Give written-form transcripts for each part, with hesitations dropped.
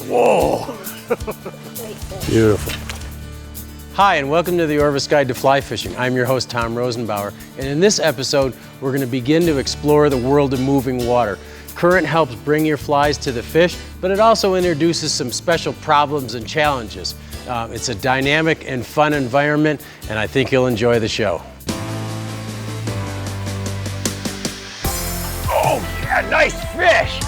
Whoa! Beautiful. Hi, and welcome to the Orvis Guide to Fly Fishing. I'm your host, Tom Rosenbauer, and in this episode, we're going to begin to explore the world of moving water. Current helps bring your flies to the fish, but it also introduces some special problems and challenges. It's a dynamic and fun environment, and I think you'll enjoy the show. Oh yeah, nice fish!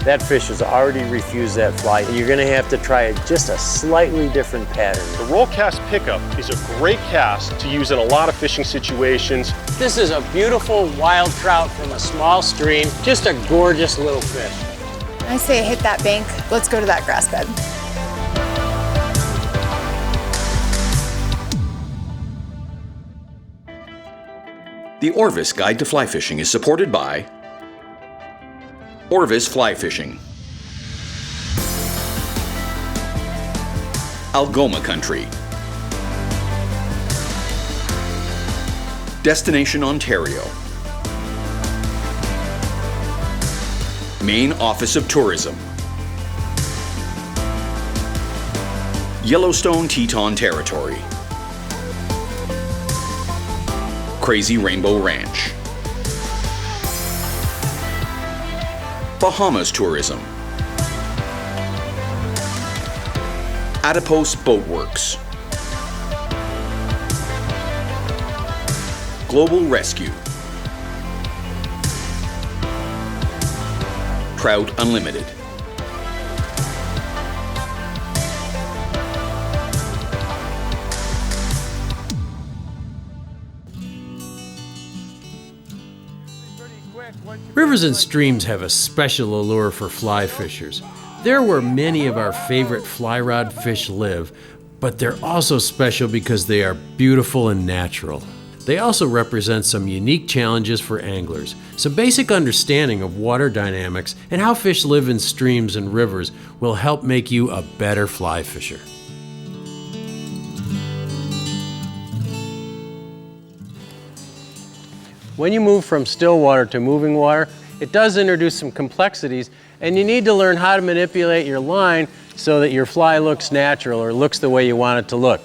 That fish has already refused that fly. You're gonna have to try just a slightly different pattern. The roll cast pickup is a great cast to use in a lot of fishing situations. This is a beautiful wild trout from a small stream, just a gorgeous little fish. I say hit that bank, let's go to that grass bed. The Orvis Guide to Fly Fishing is supported by Orvis Fly Fishing, Algoma Country, Destination Ontario, Maine Office of Tourism, Yellowstone Teton Territory, Crazy Rainbow Ranch, Bahamas Tourism, Adipose Boat Works, Global Rescue, Trout Unlimited, Rivers and streams have a special allure for fly fishers. They're where many of our favorite fly rod fish live, but they're also special because they are beautiful and natural. They also represent some unique challenges for anglers. Some basic understanding of water dynamics and how fish live in streams and rivers will help make you a better fly fisher. When you move from still water to moving water, it does introduce some complexities, and you need to learn how to manipulate your line so that your fly looks natural or looks the way you want it to look.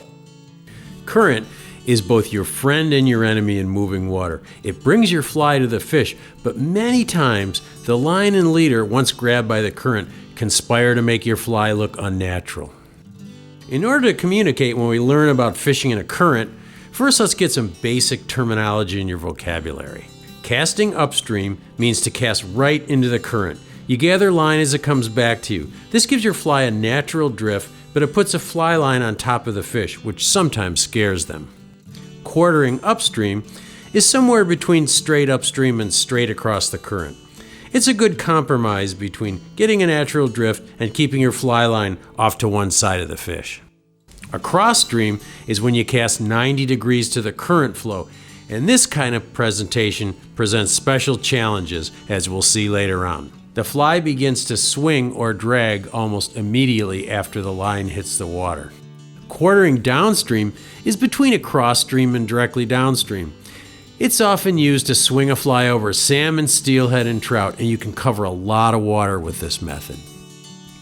Current is both your friend and your enemy in moving water. It brings your fly to the fish, but many times the line and leader, once grabbed by the current, conspire to make your fly look unnatural. In order to communicate when we learn about fishing in a current, first, let's get some basic terminology in your vocabulary. Casting upstream means to cast right into the current. You gather line as it comes back to you. This gives your fly a natural drift, but it puts a fly line on top of the fish, which sometimes scares them. Quartering upstream is somewhere between straight upstream and straight across the current. It's a good compromise between getting a natural drift and keeping your fly line off to one side of the fish. A cross stream is when you cast 90 degrees to the current flow, and this kind of presentation presents special challenges, as we'll see later on. The fly begins to swing or drag almost immediately after the line hits the water. Quartering downstream is between a cross stream and directly downstream. It's often used to swing a fly over salmon, steelhead, and trout, and you can cover a lot of water with this method.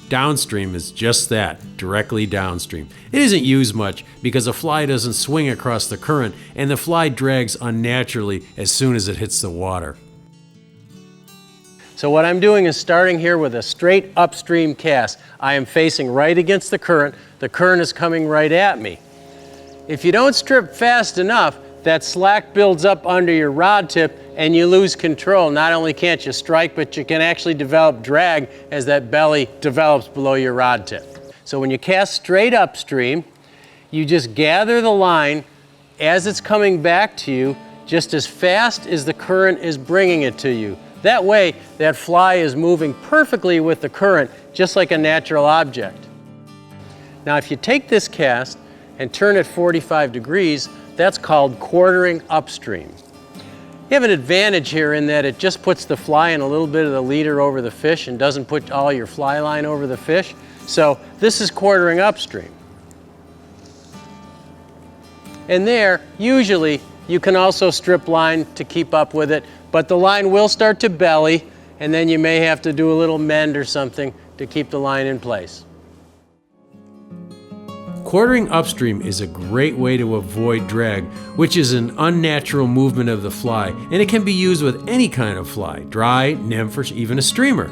Downstream is just that, directly downstream. It isn't used much because a fly doesn't swing across the current and the fly drags unnaturally as soon as it hits the water. So what I'm doing is starting here with a straight upstream cast. I am facing right against the current. The current is coming right at me. If you don't strip fast enough, that slack builds up under your rod tip and you lose control. Not only can't you strike, but you can actually develop drag as that belly develops below your rod tip. So when you cast straight upstream, you just gather the line as it's coming back to you, just as fast as the current is bringing it to you. That way, that fly is moving perfectly with the current, just like a natural object. Now, if you take this cast and turn it 45 degrees, that's called quartering upstream. You have an advantage here in that it just puts the fly and a little bit of the leader over the fish and doesn't put all your fly line over the fish. So this is quartering upstream. And there, usually, you can also strip line to keep up with it. but the line will start to belly, and then you may have to do a little mend or something to keep the line in place. Quartering upstream is a great way to avoid drag, which is an unnatural movement of the fly, and it can be used with any kind of fly, dry, nymph, or even a streamer.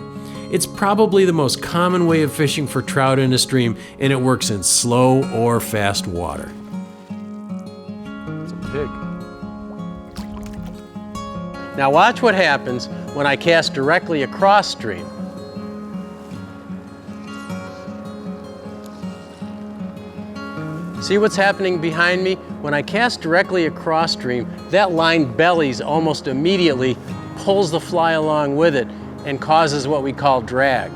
It's probably the most common way of fishing for trout in a stream, and it works in slow or fast water. It's a pig. Now watch what happens when I cast directly across stream. See what's happening behind me? When I cast directly across stream, that line bellies almost immediately, pulls the fly along with it, and causes what we call drag.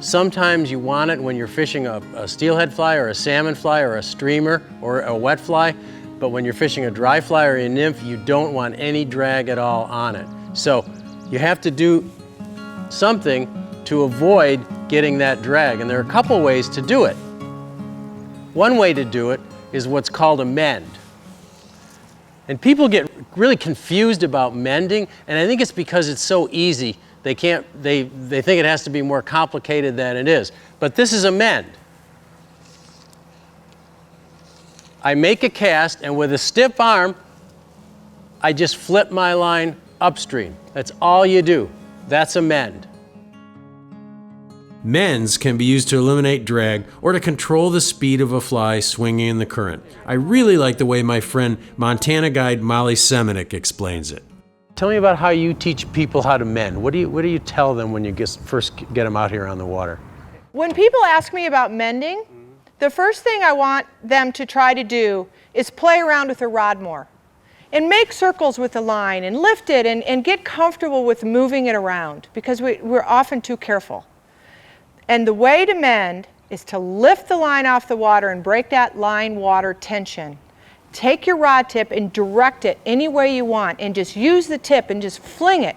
Sometimes you want it when you're fishing a steelhead fly or a salmon fly or a streamer or a wet fly, but when you're fishing a dry fly or a nymph, you don't want any drag at all on it. So you have to do something to avoid getting that drag, and there are a couple ways to do it. One way to do it is what's called a mend. And people get really confused about mending, and I think it's because it's so easy. They think it has to be more complicated than it is. But this is a mend. I make a cast, and with a stiff arm, I just flip my line upstream. That's all you do. That's a mend. Mends can be used to eliminate drag or to control the speed of a fly swinging in the current. I really like the way my friend Montana guide Molly Semenuk explains it. Tell me about how you teach people how to mend. What do you tell them when you first get them out here on the water? When people ask me about mending, the first thing I want them to try to do is play around with the rod more and make circles with the line and lift it and get comfortable with moving it around, because we're often too careful. And the way to mend is to lift the line off the water and break that line-water tension. Take your rod tip and direct it any way you want, and just use the tip and just fling it.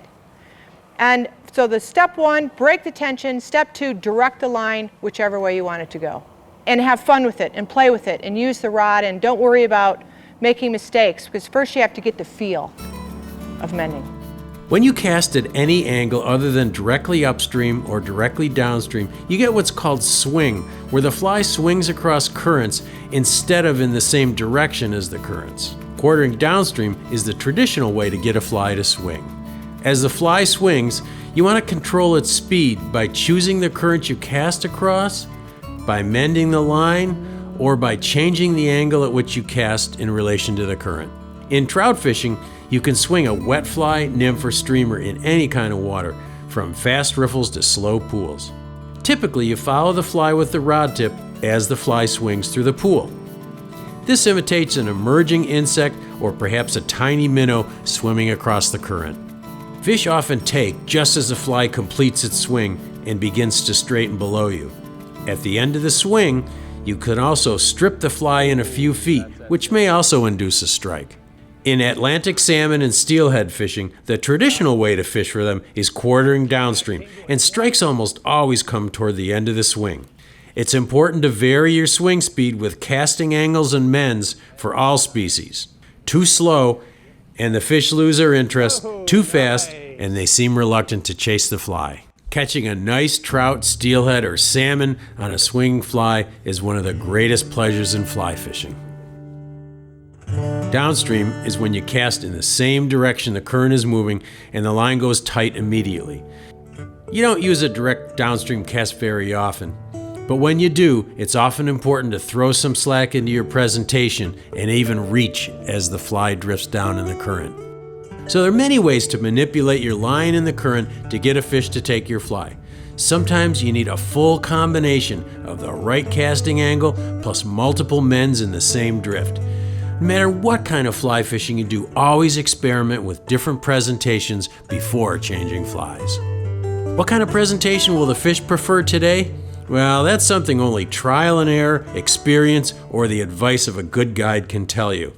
And so the step one, break the tension. Step two, direct the line whichever way you want it to go. And have fun with it and play with it and use the rod, and don't worry about making mistakes, because first you have to get the feel of mending. When you cast at any angle other than directly upstream or directly downstream, you get what's called swing, where the fly swings across currents instead of in the same direction as the currents. Quartering downstream is the traditional way to get a fly to swing. As the fly swings, you want to control its speed by choosing the current you cast across, by mending the line, or by changing the angle at which you cast in relation to the current. In trout fishing, you can swing a wet fly, nymph, or streamer in any kind of water, from fast riffles to slow pools. Typically, you follow the fly with the rod tip as the fly swings through the pool. This imitates an emerging insect or perhaps a tiny minnow swimming across the current. Fish often take just as the fly completes its swing and begins to straighten below you. At the end of the swing, you can also strip the fly in a few feet, which may also induce a strike. In Atlantic salmon and steelhead fishing, the traditional way to fish for them is quartering downstream, and strikes almost always come toward the end of the swing. It's important to vary your swing speed with casting angles and mends for all species. Too slow, and the fish lose their interest. Too fast, and they seem reluctant to chase the fly. Catching a nice trout, steelhead, or salmon on a swinging fly is one of the greatest pleasures in fly fishing. Downstream is when you cast in the same direction the current is moving and the line goes tight immediately. You don't use a direct downstream cast very often, but when you do, it's often important to throw some slack into your presentation and even reach as the fly drifts down in the current. So there are many ways to manipulate your line in the current to get a fish to take your fly. Sometimes you need a full combination of the right casting angle plus multiple mends in the same drift. No matter what kind of fly fishing you do, always experiment with different presentations before changing flies. What kind of presentation will the fish prefer today? Well, that's something only trial and error, experience, or the advice of a good guide can tell you.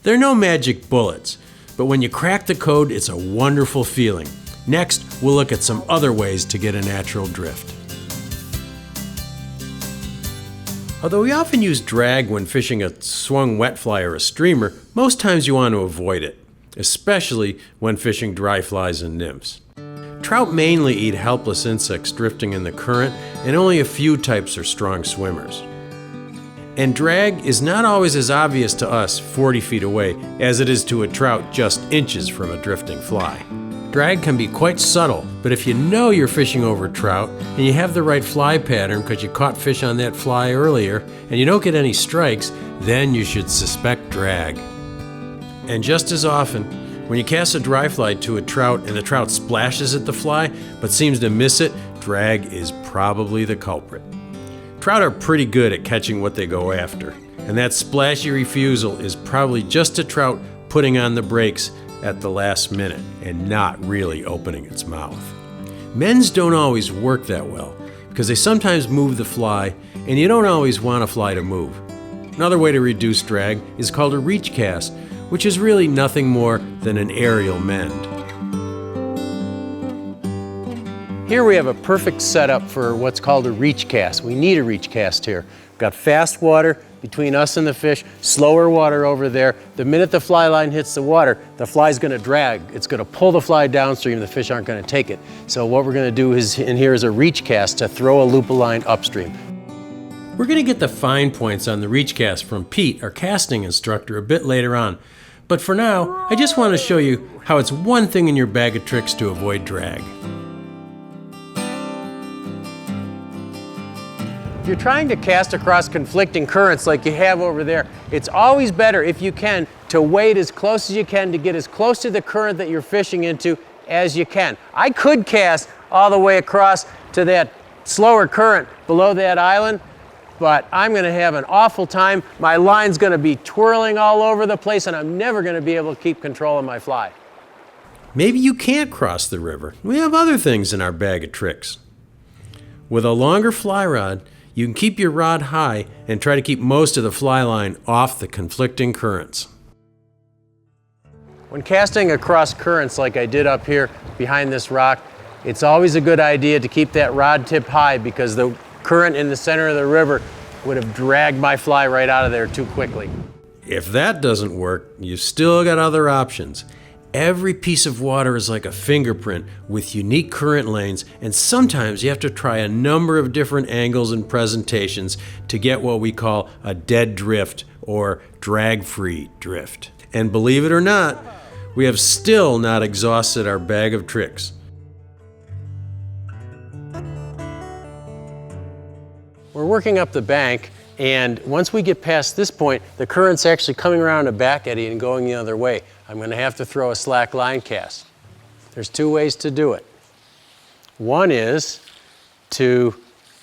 There are no magic bullets, but when you crack the code, it's a wonderful feeling. Next, we'll look at some other ways to get a natural drift. Although we often use drag when fishing a swung wet fly or a streamer, most times you want to avoid it. especially when fishing dry flies and nymphs. Trout mainly eat helpless insects drifting in the current, and only a few types are strong swimmers. And drag is not always as obvious to us 40 feet away as it is to a trout just inches from a drifting fly. Drag can be quite subtle, but if you know you're fishing over trout and you have the right fly pattern because you caught fish on that fly earlier and you don't get any strikes, then you should suspect drag. And just as often, when you cast a dry fly to a trout and the trout splashes at the fly but seems to miss it, drag is probably the culprit. Trout are pretty good at catching what they go after, and that splashy refusal is probably just a trout putting on the brakes at the last minute and not really opening its mouth. Mends don't always work that well because they sometimes move the fly, and you don't always want a fly to move. Another way to reduce drag is called a reach cast, which is really nothing more than an aerial mend. Here we have a perfect setup for what's called a reach cast. We need a reach cast here. We've got fast water between us and the fish, slower water over there. The minute the fly line hits the water, the fly's gonna drag. It's gonna pull the fly downstream, the fish aren't gonna take it. So what we're gonna do is, in here is a reach cast to throw a loop of line upstream. We're going to get the fine points on the reach cast from Pete, our casting instructor, a bit later on. But for now, I just want to show you how it's one thing in your bag of tricks to avoid drag. If you're trying to cast across conflicting currents like you have over there, it's always better, if you can, to wade as close as you can to get as close to the current that you're fishing into as you can. I could cast all the way across to that slower current below that island, but I'm going to have an awful time. My line's going to be twirling all over the place, and I'm never going to be able to keep control of my fly. Maybe you can't cross the river. We have other things in our bag of tricks. With a longer fly rod, you can keep your rod high and try to keep most of the fly line off the conflicting currents. When casting across currents like I did up here behind this rock, it's always a good idea to keep that rod tip high because the current in the center of the river would have dragged my fly right out of there too quickly. If that doesn't work, you've still got other options. Every piece of water is like a fingerprint with unique current lanes, and sometimes you have to try a number of different angles and presentations to get what we call a dead drift or drag-free drift. And believe it or not, we have still not exhausted our bag of tricks. We're working up the bank, and once we get past this point, the current's actually coming around a back eddy and going the other way. I'm going to have to throw a slack line cast. There's two ways to do it. One is to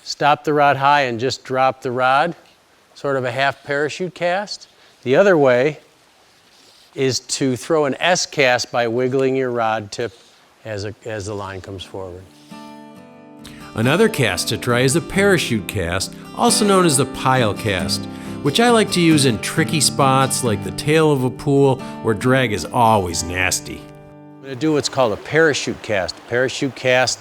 stop the rod high and just drop the rod, sort of a half parachute cast. The other way is to throw an S cast by wiggling your rod tip as the line comes forward. Another cast to try is the parachute cast, also known as the pile cast, which I like to use in tricky spots like the tail of a pool where drag is always nasty. I'm going to do what's called a parachute cast. Parachute cast,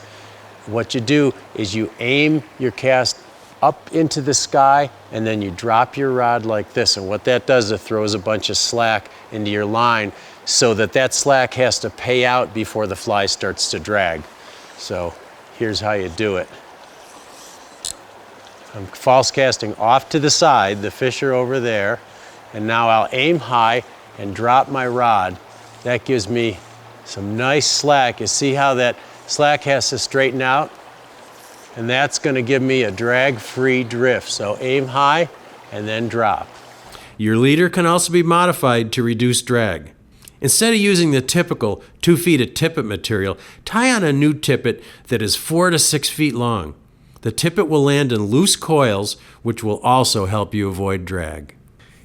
what you do is you aim your cast up into the sky and then you drop your rod like this, and what that does is it throws a bunch of slack into your line so that slack has to pay out before the fly starts to drag. So here's how you do it. I'm false casting off to the side, the fish are over there, and now I'll aim high and drop my rod. That gives me some nice slack. You see how that slack has to straighten out? And that's going to give me a drag-free drift. So aim high and then drop. Your leader can also be modified to reduce drag. Instead of using the typical 2 feet of tippet material, tie on a new tippet that is 4 to 6 feet long. The tippet will land in loose coils, which will also help you avoid drag.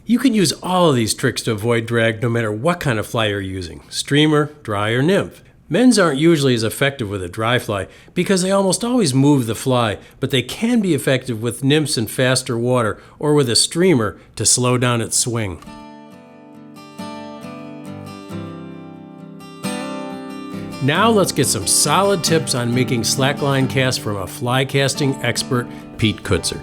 You can use all of these tricks to avoid drag no matter what kind of fly you're using, streamer, dry, or nymph. Mends aren't usually as effective with a dry fly because they almost always move the fly, but they can be effective with nymphs in faster water or with a streamer to slow down its swing. Now let's get some solid tips on making slackline casts from a fly casting expert, Pete Kutzer.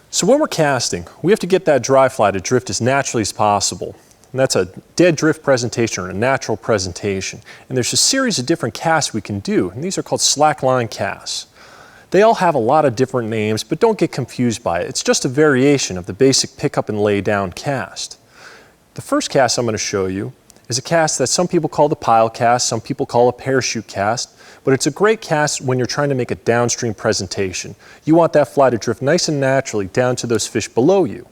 So when we're casting, we have to get that dry fly to drift as naturally as possible. And that's a dead drift presentation or a natural presentation. And there's a series of different casts we can do, and these are called slackline casts. They all have a lot of different names, but don't get confused by it. It's just a variation of the basic pick up and lay down cast. The first cast I'm going to show you is a cast that some people call the pile cast, some people call a parachute cast, but it's a great cast when you're trying to make a downstream presentation. You want that fly to drift nice and naturally down to those fish below you.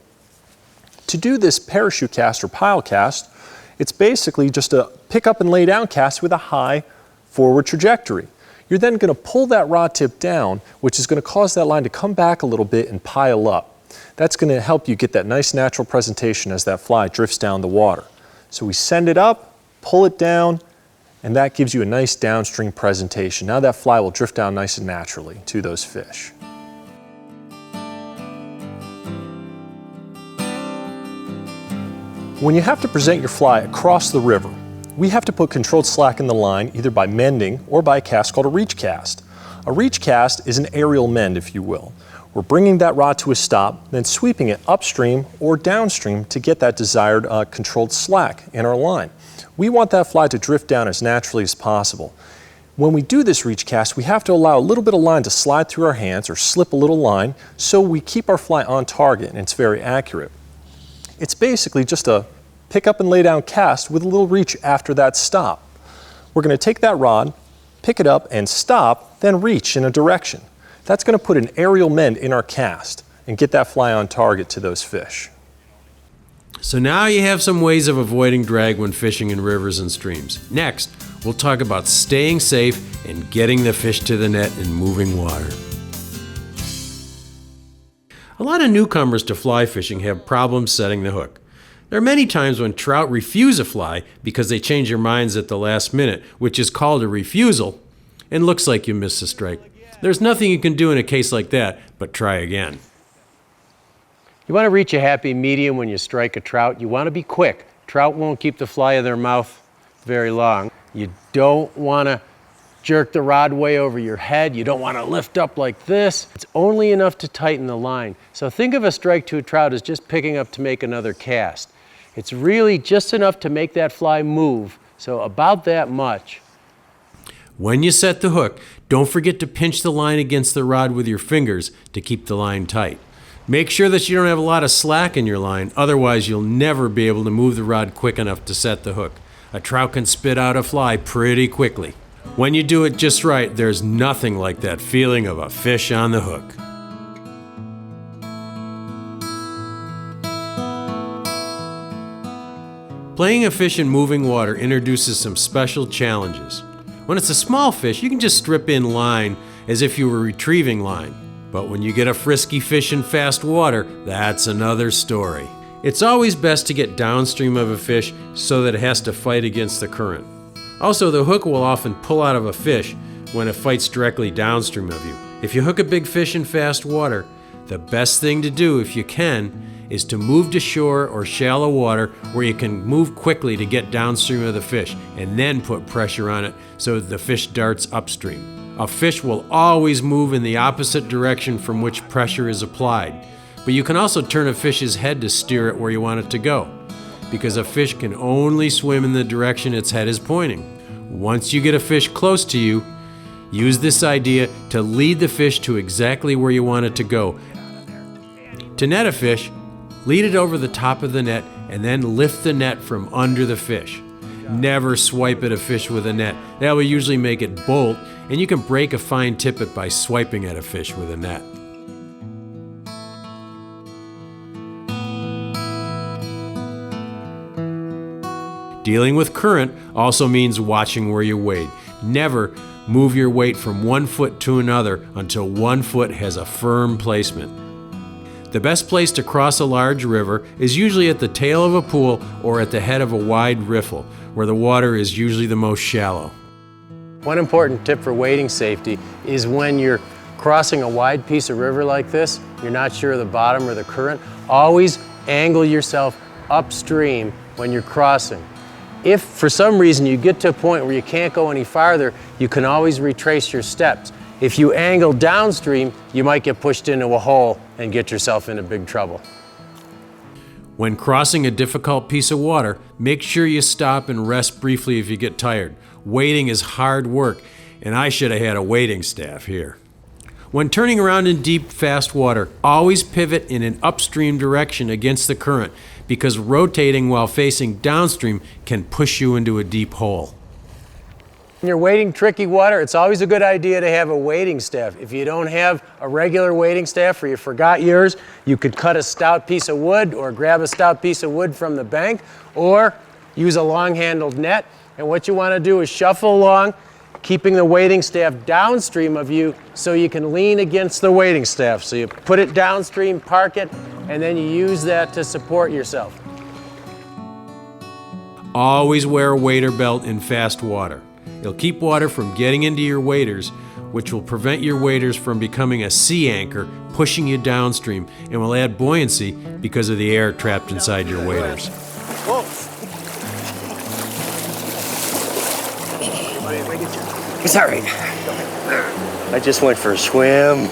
To do this parachute cast or pile cast, it's basically just a pick up and lay down cast with a high forward trajectory. You're then going to pull that rod tip down, which is going to cause that line to come back a little bit and pile up. That's going to help you get that nice natural presentation as that fly drifts down the water. So we send it up, pull it down, and that gives you a nice downstream presentation. Now that fly will drift down nice and naturally to those fish. When you have to present your fly across the river, we have to put controlled slack in the line either by mending or by a cast called a reach cast. A reach cast is an aerial mend, if you will. We're bringing that rod to a stop, then sweeping it upstream or downstream to get that desired controlled slack in our line. We want that fly to drift down as naturally as possible. When we do this reach cast, we have to allow a little bit of line to slide through our hands or slip a little line so we keep our fly on target and it's very accurate. It's basically just a pick up and lay down cast with a little reach after that stop. We're going to take that rod, pick it up and stop, then reach in a direction. That's going to put an aerial mend in our cast and get that fly on target to those fish. So now you have some ways of avoiding drag when fishing in rivers and streams. Next, we'll talk about staying safe and getting the fish to the net in moving water. A lot of newcomers to fly fishing have problems setting the hook. There are many times when trout refuse a fly because they change their minds at the last minute, which is called a refusal, and looks like you missed a strike. There's nothing you can do in a case like that, but try again. You want to reach a happy medium when you strike a trout. You want to be quick. Trout won't keep the fly in their mouth very long. You don't want to jerk the rod way over your head. You don't want to lift up like this. It's only enough to tighten the line. So think of a strike to a trout as just picking up to make another cast. It's really just enough to make that fly move, so about that much. When you set the hook, don't forget to pinch the line against the rod with your fingers to keep the line tight. Make sure that you don't have a lot of slack in your line, otherwise you'll never be able to move the rod quick enough to set the hook. A trout can spit out a fly pretty quickly. When you do it just right, there's nothing like that feeling of a fish on the hook. Playing a fish in moving water introduces some special challenges. When it's a small fish, you can just strip in line as if you were retrieving line. But when you get a frisky fish in fast water, that's another story. It's always best to get downstream of a fish so that it has to fight against the current. Also, the hook will often pull out of a fish when it fights directly downstream of you. If you hook a big fish in fast water, the best thing to do, if you can, is to move to shore or shallow water where you can move quickly to get downstream of the fish and then put pressure on it so that the fish darts upstream. A fish will always move in the opposite direction from which pressure is applied, but you can also turn a fish's head to steer it where you want it to go, because a fish can only swim in the direction its head is pointing. Once you get a fish close to you, use this idea to lead the fish to exactly where you want it to go. To net a fish, lead it over the top of the net and then lift the net from under the fish. Never swipe at a fish with a net. That will usually make it bolt, and you can break a fine tippet by swiping at a fish with a net. Dealing with current also means watching where you wade. Never move your weight from one foot to another until one foot has a firm placement. The best place to cross a large river is usually at the tail of a pool or at the head of a wide riffle, where the water is usually the most shallow. One important tip for wading safety is when you're crossing a wide piece of river like this, you're not sure of the bottom or the current, always angle yourself upstream when you're crossing. If for some reason you get to a point where you can't go any farther, you can always retrace your steps. If you angle downstream, you might get pushed into a hole and get yourself into big trouble. When crossing a difficult piece of water, make sure you stop and rest briefly if you get tired. Wading is hard work, and I should have had a wading staff here. When turning around in deep, fast water, always pivot in an upstream direction against the current, because rotating while facing downstream can push you into a deep hole. When you're wading tricky water, it's always a good idea to have a wading staff. If you don't have a regular wading staff or you forgot yours, you could cut a stout piece of wood or grab a stout piece of wood from the bank or use a long-handled net. And what you want to do is shuffle along, keeping the wading staff downstream of you so you can lean against the wading staff. So you put it downstream, park it, and then you use that to support yourself. Always wear a wader belt in fast water. It'll keep water from getting into your waders, which will prevent your waders from becoming a sea anchor, pushing you downstream, and will add buoyancy because of the air trapped inside your waders. Whoa. It's all right. I just went for a swim.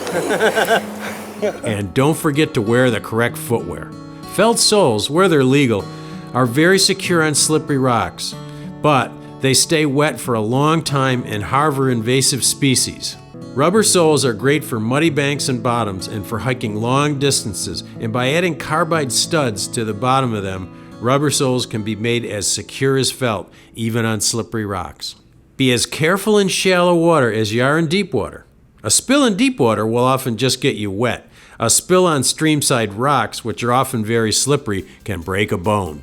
And don't forget to wear the correct footwear. Felt soles, where they're legal, are very secure on slippery rocks, but they stay wet for a long time and harbor invasive species. Rubber soles are great for muddy banks and bottoms and for hiking long distances, and by adding carbide studs to the bottom of them, rubber soles can be made as secure as felt, even on slippery rocks. Be as careful in shallow water as you are in deep water. A spill in deep water will often just get you wet. A spill on streamside rocks, which are often very slippery, can break a bone.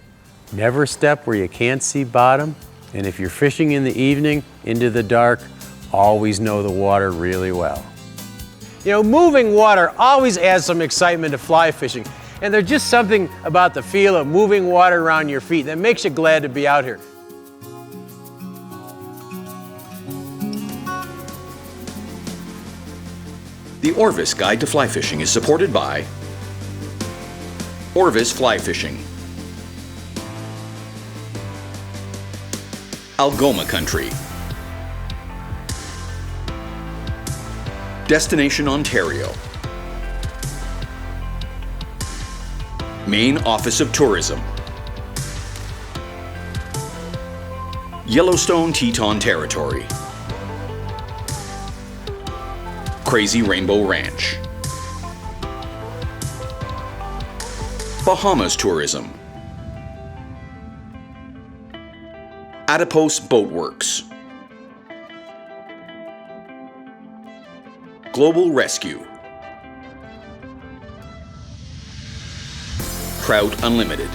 Never step where you can't see bottom. And if you're fishing in the evening, into the dark, always know the water really well. You know, moving water always adds some excitement to fly fishing. And there's just something about the feel of moving water around your feet that makes you glad to be out here. The Orvis Guide to Fly Fishing is supported by Orvis Fly Fishing, Algoma Country, Destination Ontario, Maine Office of Tourism, Yellowstone Teton Territory, Crazy Rainbow Ranch, Bahamas Tourism, Adipose Boat Works, Global Rescue, Trout Unlimited.